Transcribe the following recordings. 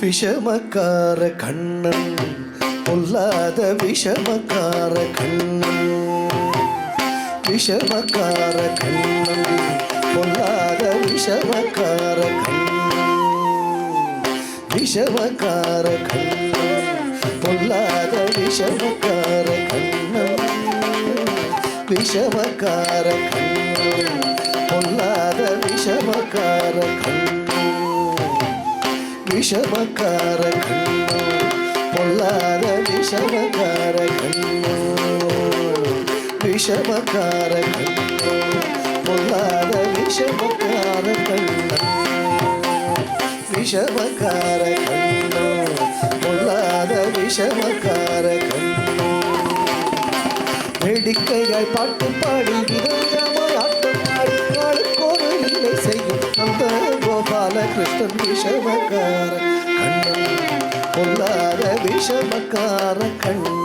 விஷமக்கார கண்ணன் பொல்லாத விஷமக்கார கண்ணன் விஷமக்கார கண்ணன் பொல்லாத விஷமக்கார கண்ணன் விஷமக்கார கண்ணன் பொல்லாத விஷமக்கார கண்ணன் விஷமக்கார கண்ணன் பொல்லாத விஷமக்கார கண்ணன் விஷமக்கார கண்ணோ பொல்லாத விஷமக்கார கண்ணோ விஷமக்கார கண்ணோ பொல்லாத விஷமக்கார கண்ணோ விஷமக்கார கண்ணோ பொல்லாத விஷமக்கார கண்ணோ வேடிக்கையாய் பாட்டு பாடி விதவிதமாய் ஆட்டம் ஆடி நாளுக்கொரு லீலை செய்யும் அந்த கோபாலகிருஷ்ணன் விஷமக்கார கண்ணன் பொல்லாத விஷமக்கார கண்ணன்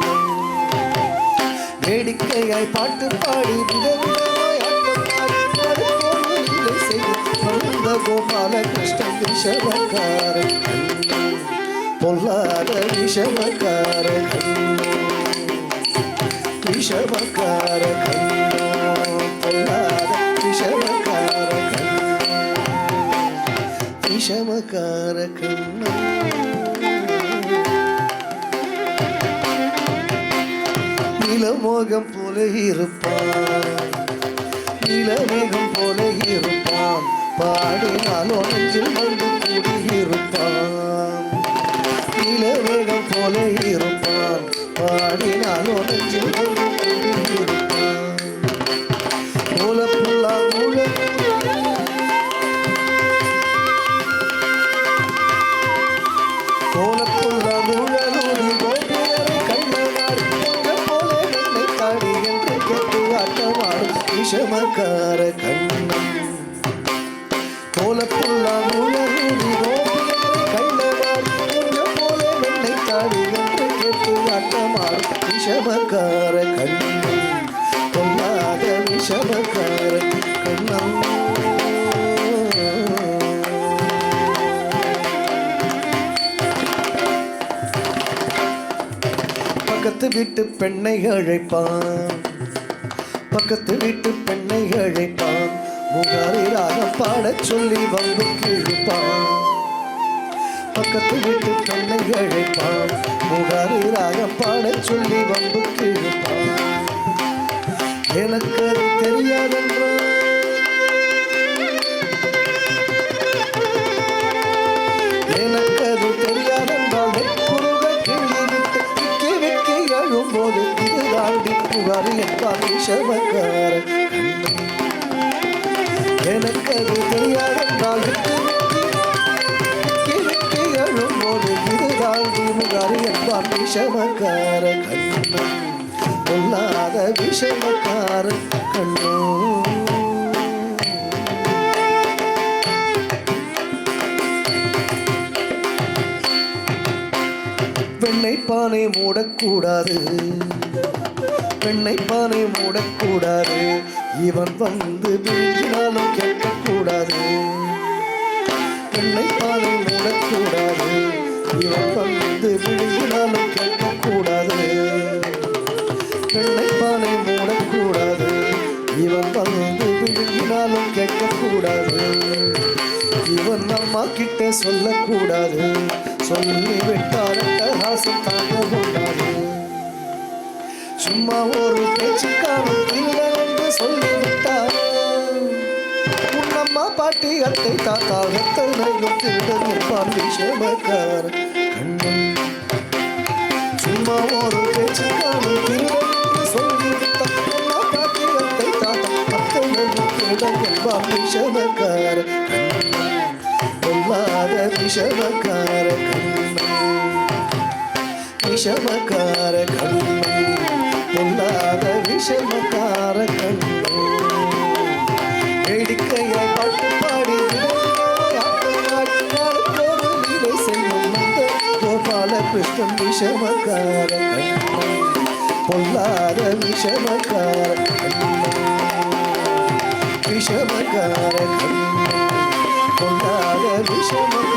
வேடிக்கையாய் பாட்டு பாடி விதவிதமாய் ஆட்டம் ஆடி நாளுக்கொரு லீலை செய்யும் அந்த கோபாலகிருஷ்ணன் விஷமக்கார கண்ணன் பொல்லாத விஷமக்கார கண்ணன் விஷமக்கார கண்ணோ பொல்லாத விஷமக்கார கண்ணோ விஷமக்கார கண்ணோ நிலமோகம் போல இருப்பான் நிலமேகம் போல இருப்பான் பாடினால் ஒன்றில் வந்து கூடியிருப்பான் நிலமேகம் போல இருப்பான் பாடினால் ஒன்றில் வந்து கூடியிருப்பான் கோலப்புல்லா ஊழல் கோலப்புல்லா ஊழலூரி கோபியரை கண்ணனார் போல என்னை தாடி என்று கேட்டு ஆட்டமாடும் விஷமக்கார கண்ணன் கோலப்புல்லா ஊழலூரி கோபியரை கண்ணனார் போல என்னை தாடி என்று கேட்டு ஆட்டமாடும் விஷமக்கார கண்ணன் பொல்லாத விஷமக்கார கண்ணன் பக்கத்து வீட்டு பெண்ணை அழைப்பான் பக்கத்து வீட்டு பெண்ணை அழைப்பான் முகாரி ராகம் பாடச் சொல்லி வந்து கிழிப்பான் பக்கத்து வீட்டு பெண்ணை அழைப்பான் முகாரி ராகம் பாடச் சொல்லி வந்து கிழிப்பான் எனக்கு அது தெரியாதென்றான் எனக்கு அது தெரியாதென்றால் வெப்புருக கிழிவிட்டு விக்கி விக்கி எழும்போது இது தாண்டி புகாரி என்பார் விஷமக்கார கண்ணன் எனக்கு அது தெரியாதென்றால் விக்கி விக்கி எழும்போது இது தாண்டி புகாரி என்பார் விஷமக்கார கண்ணன் பொல்லாத விஷமக்கார கண்ணோ வெண்ணை பானை மூடக்கூடாது வெண்ணை பானை மூடக்கூடாது இவன் வந்து விழுங்கினாலும் கேட்கக்கூடாது வெண்ணை பானை மூடக்கூடாது இவன் வந்து விழுங்கினாலும் கேட்கக்கூடாது வெண்ணை பானை மூடக்கூடாது இவன் வந்து விழுங்கினாலும் கேட்கக்கூடாது இவன் அம்மா கிட்ட சொல்லக்கூடாது சொல்லி விட்டால் ஆசம் தாங்க கூடாது சும்மா ஒரு பேச்சுக்கான இல்லை என்று சொல்லிவிட்டார் உன்னம்மா பாட்டி அத்தை தாத்தா எத்தனையும் திருடன் இருப்பான் விஷமக்கார கண்ணன் சும்மா ஒரு பேச்சுக்கான திருடன் என்று சொல்லிவிட்டார் அம்மா பாட்டி அத்தை தாத்தா அத்தனையும் திருடன் இருப்பான் விஷமக்கார கண்ணன் பொல்லாத விஷமக்கார கண்ணன் விஷமக்கார கண்ணன் பொல்லாத விஷமக்கார கண்ணன் வேடிக்கையாய் பாட்டு பாடி லீலை செய்யும் அந்த கோபாலகிருஷ்ணன் விஷமக்கார கண்ணன் பொல்லாத விஷமக்கார கண்ணன் விஷமக்கார கண்ணன் பொல்லாத விஷம